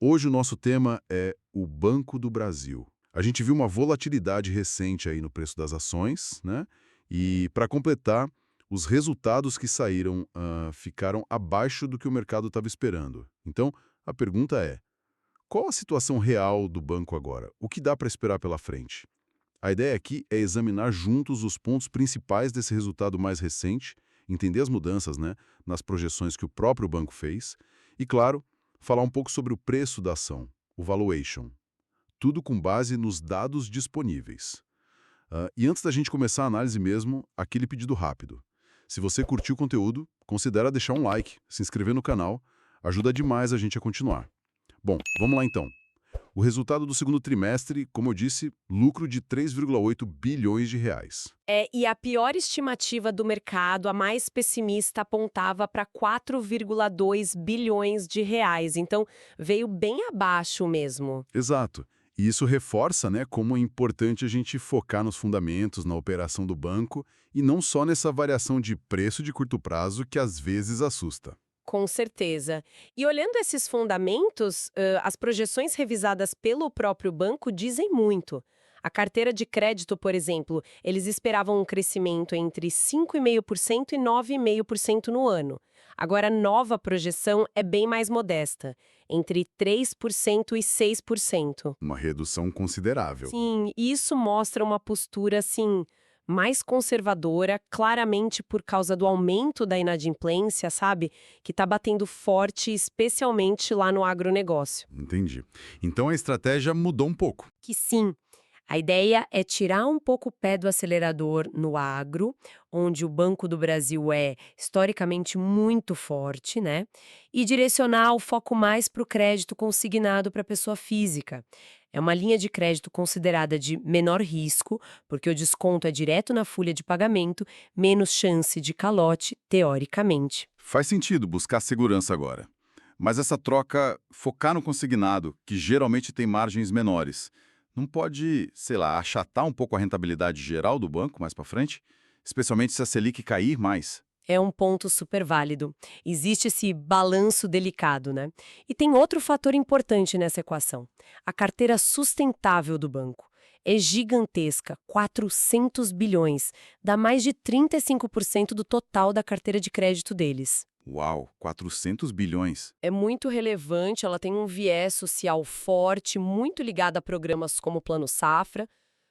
Hoje o nosso tema é o Banco do Brasil. A gente viu uma volatilidade recente aí no preço das ações, né? E para completar, os resultados que saíram ficaram abaixo do que o mercado estava esperando. Então, a pergunta é: qual a situação real do banco agora? O que dá para esperar pela frente? A ideia aqui é examinar juntos os pontos principais desse resultado mais recente, entender as mudanças, né, nas projeções que o próprio banco fez e, claro, falar um pouco sobre o preço da ação, o valuation. Tudo com base nos dados disponíveis. E antes da gente começar a análise mesmo, aquele pedido rápido. Se você curtiu o conteúdo, considera deixar um like, se inscrever no canal, ajuda demais a gente a continuar. Bom, vamos lá então. O resultado do segundo trimestre, como eu disse, lucro de 3,8 bilhões de reais. E a pior estimativa do mercado, a mais pessimista, apontava para 4,2 bilhões de reais. Então, veio bem abaixo mesmo. Exato. E isso reforça, né, como é importante a gente focar nos fundamentos, na operação do banco, e não só nessa variação de preço de curto prazo que às vezes assusta. Com certeza. E olhando esses fundamentos, as projeções revisadas pelo próprio banco dizem muito. A carteira de crédito, por exemplo, eles esperavam um crescimento entre 5,5% e 9,5% no ano. Agora, a nova projeção é bem mais modesta, entre 3% e 6%. Uma redução considerável. Sim, isso mostra uma postura, assim, mais conservadora, claramente por causa do aumento da inadimplência, sabe? Que tá batendo forte, especialmente lá no agronegócio. Entendi. Então a estratégia mudou um pouco. Que sim, a ideia é tirar um pouco o pé do acelerador no agro, onde o Banco do Brasil é historicamente muito forte, né? E direcionar o foco mais para o crédito consignado para a pessoa física. É uma linha de crédito considerada de menor risco, porque o desconto é direto na folha de pagamento, menos chance de calote, teoricamente. Faz sentido buscar segurança agora. Mas essa troca, focar no consignado, que geralmente tem margens menores, não pode, sei lá, achatar um pouco a rentabilidade geral do banco mais para frente? Especialmente se a Selic cair mais. É um ponto super válido. Existe esse balanço delicado, né? E tem outro fator importante nessa equação: a carteira sustentável do banco. É gigantesca, 400 bilhões, dá mais de 35% do total da carteira de crédito deles. Uau, 400 bilhões. É muito relevante, ela tem um viés social forte, muito ligado a programas como o Plano Safra.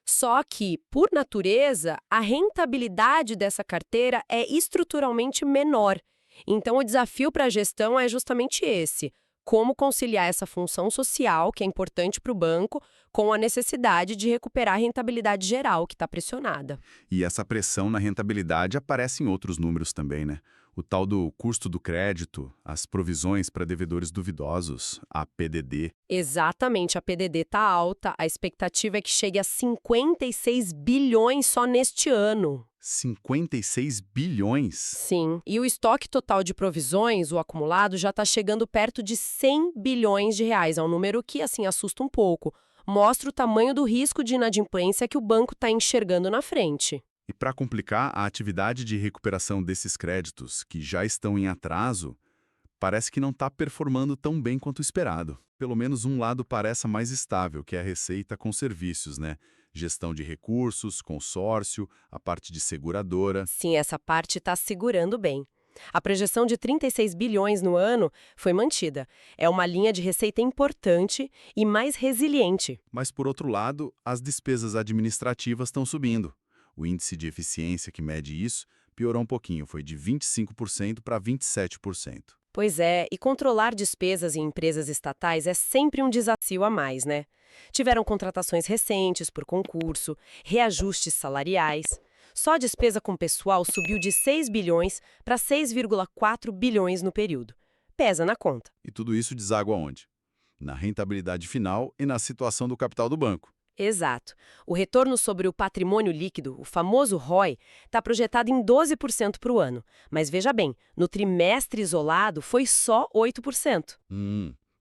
Só que, por natureza, a rentabilidade dessa carteira é estruturalmente menor. Então, o desafio para a gestão é justamente esse: como conciliar essa função social, que é importante para o banco, com a necessidade de recuperar a rentabilidade geral, que está pressionada. E essa pressão na rentabilidade aparece em outros números também, né? O tal do custo do crédito, as provisões para devedores duvidosos, a PDD. Exatamente, a PDD está alta, a expectativa é que chegue a 56 bilhões só neste ano. 56 bilhões? Sim, e o estoque total de provisões, o acumulado, já está chegando perto de 100 bilhões de reais. É um número que, assim, assusta um pouco. Mostra o tamanho do risco de inadimplência que o banco está enxergando na frente. E para complicar, a atividade de recuperação desses créditos, que já estão em atraso, parece que não está performando tão bem quanto esperado. Pelo menos um lado parece mais estável, que é a receita com serviços, né? Gestão de recursos, consórcio, a parte de seguradora. Sim, essa parte está segurando bem. A projeção de 36 bilhões no ano foi mantida. É uma linha de receita importante e mais resiliente. Mas, por outro lado, as despesas administrativas estão subindo. O índice de eficiência que mede isso piorou um pouquinho, foi de 25% para 27%. Pois é, e controlar despesas em empresas estatais é sempre um desafio a mais, né? Tiveram contratações recentes por concurso, reajustes salariais. Só a despesa com pessoal subiu de 6 bilhões para 6,4 bilhões no período. Pesa na conta. E tudo isso deságua onde? Na rentabilidade final e na situação do capital do banco. Exato. O retorno sobre o patrimônio líquido, o famoso ROI, está projetado em 12% para o ano. Mas veja bem, no trimestre isolado foi só 8%.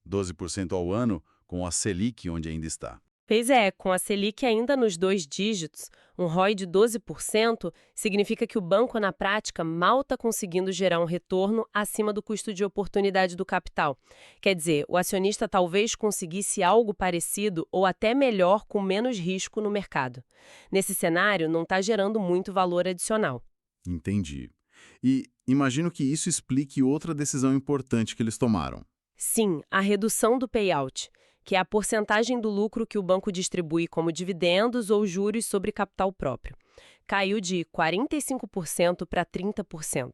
12% ao ano com a Selic onde ainda está. Pois é, com a Selic ainda nos dois dígitos, um ROI de 12% significa que o banco, na prática, mal está conseguindo gerar um retorno acima do custo de oportunidade do capital. Quer dizer, o acionista talvez conseguisse algo parecido ou até melhor com menos risco no mercado. Nesse cenário, não está gerando muito valor adicional. Entendi. E imagino que isso explique outra decisão importante que eles tomaram. Sim, a redução do payout, que é a porcentagem do lucro que o banco distribui como dividendos ou juros sobre capital próprio. Caiu de 45% para 30%.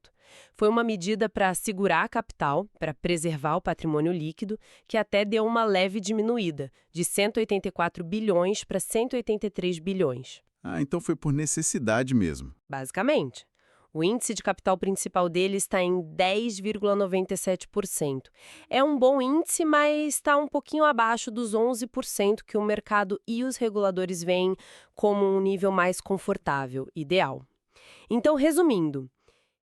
Foi uma medida para segurar a capital, para preservar o patrimônio líquido, que até deu uma leve diminuída, de 184 bilhões para 183 bilhões. Ah, então foi por necessidade mesmo. Basicamente. O índice de capital principal dele está em 10,97%. É um bom índice, mas está um pouquinho abaixo dos 11% que o mercado e os reguladores veem como um nível mais confortável, ideal. Então, resumindo,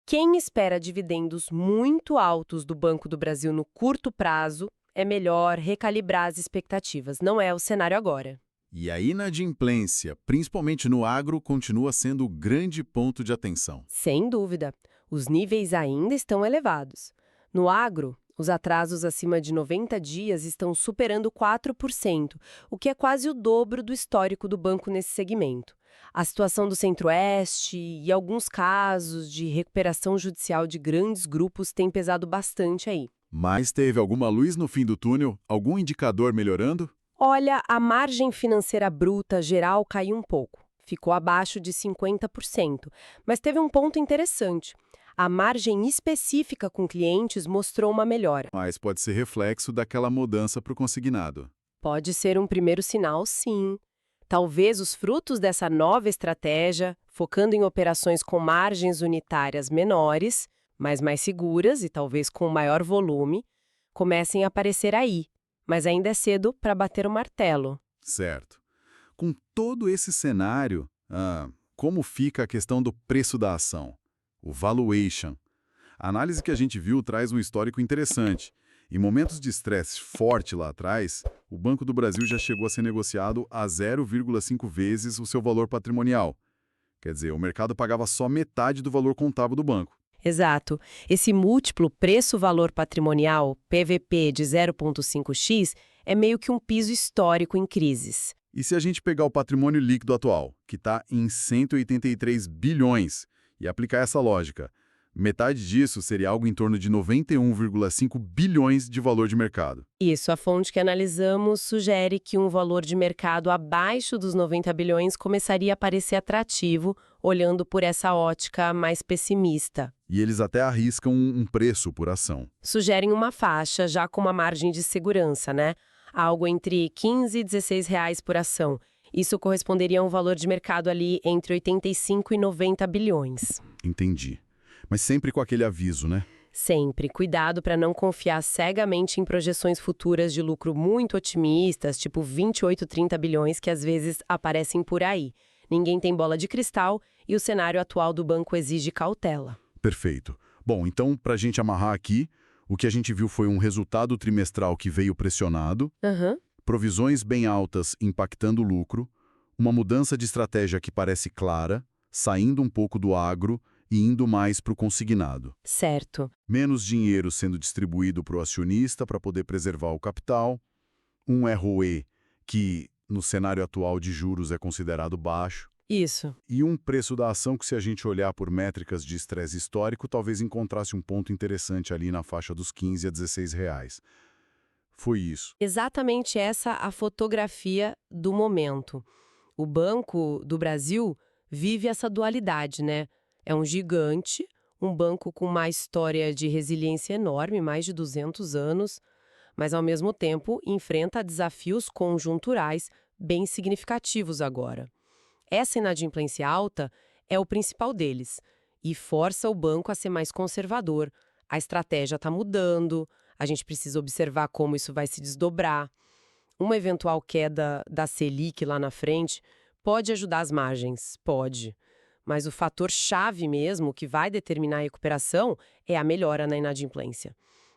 quem espera dividendos muito altos do Banco do Brasil no curto prazo, é melhor recalibrar as expectativas. Não é o cenário agora. E a inadimplência, principalmente no agro, continua sendo o grande ponto de atenção. Sem dúvida, os níveis ainda estão elevados. No agro, os atrasos acima de 90 dias estão superando 4%, o que é quase o dobro do histórico do banco nesse segmento. A situação do Centro-Oeste e alguns casos de recuperação judicial de grandes grupos tem pesado bastante aí. Mas teve alguma luz no fim do túnel? Algum indicador melhorando? Olha, a margem financeira bruta geral caiu um pouco. Ficou abaixo de 50%. Mas teve um ponto interessante. A margem específica com clientes mostrou uma melhora. Mas pode ser reflexo daquela mudança para o consignado. Pode ser um primeiro sinal, sim. Talvez os frutos dessa nova estratégia, focando em operações com margens unitárias menores, mas mais seguras e talvez com maior volume, comecem a aparecer aí. Mas ainda é cedo para bater o martelo. Certo. Com todo esse cenário, como fica a questão do preço da ação? O valuation. A análise que a gente viu traz um histórico interessante. Em momentos de estresse forte lá atrás, o Banco do Brasil já chegou a ser negociado a 0,5 vezes o seu valor patrimonial. Quer dizer, o mercado pagava só metade do valor contábil do banco. Exato. Esse múltiplo preço-valor patrimonial, PVP de 0,5x, é meio que um piso histórico em crises. E se a gente pegar o patrimônio líquido atual, que está em 183 bilhões, e aplicar essa lógica, metade disso seria algo em torno de 91,5 bilhões de valor de mercado. Isso, a fonte que analisamos sugere que um valor de mercado abaixo dos 90 bilhões começaria a parecer atrativo, olhando por essa ótica mais pessimista. E eles até arriscam um preço por ação. Sugerem uma faixa, já com uma margem de segurança, né? Algo entre 15 e 16 reais por ação. Isso corresponderia a um valor de mercado ali entre 85 e 90 bilhões. Entendi. Mas sempre com aquele aviso, né? Sempre. Cuidado para não confiar cegamente em projeções futuras de lucro muito otimistas, tipo 28, 30 bilhões, que às vezes aparecem por aí. Ninguém tem bola de cristal e o cenário atual do banco exige cautela. Perfeito. Bom, então, para a gente amarrar aqui, o que a gente viu foi um resultado trimestral que veio pressionado, provisões bem altas impactando o lucro, uma mudança de estratégia que parece clara, saindo um pouco do agro e indo mais para o consignado. Certo. Menos dinheiro sendo distribuído para o acionista para poder preservar o capital, um ROE que, no cenário atual de juros, é considerado baixo, Isso. e um preço da ação que, se a gente olhar por métricas de estresse histórico, talvez encontrasse um ponto interessante ali na faixa dos 15 a 16 reais. Foi isso. Exatamente essa a fotografia do momento. O Banco do Brasil vive essa dualidade, né? É um gigante, um banco com uma história de resiliência enorme, mais de 200 anos, mas ao mesmo tempo enfrenta desafios conjunturais bem significativos agora. Essa inadimplência alta é o principal deles e força o banco a ser mais conservador. A estratégia está mudando, a gente precisa observar como isso vai se desdobrar. Uma eventual queda da Selic lá na frente pode ajudar as margens, pode. Mas o fator chave mesmo que vai determinar a recuperação é a melhora na inadimplência.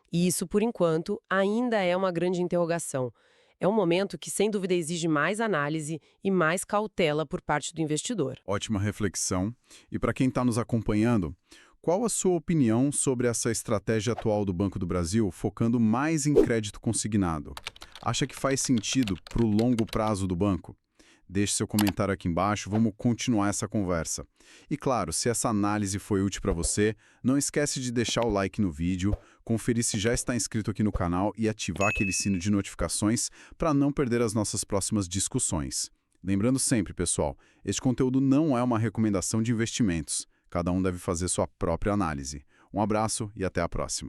E isso, por enquanto, ainda é uma grande interrogação. É um momento que, sem dúvida, exige mais análise e mais cautela por parte do investidor. Ótima reflexão. E para quem está nos acompanhando, qual a sua opinião sobre essa estratégia atual do Banco do Brasil, focando mais em crédito consignado? Acha que faz sentido para o longo prazo do banco? Deixe seu comentário aqui embaixo, vamos continuar essa conversa. E claro, se essa análise foi útil para você, não esquece de deixar o like no vídeo, conferir se já está inscrito aqui no canal e ativar aquele sino de notificações para não perder as nossas próximas discussões. Lembrando sempre, pessoal, este conteúdo não é uma recomendação de investimentos. Cada um deve fazer sua própria análise. Um abraço e até a próxima.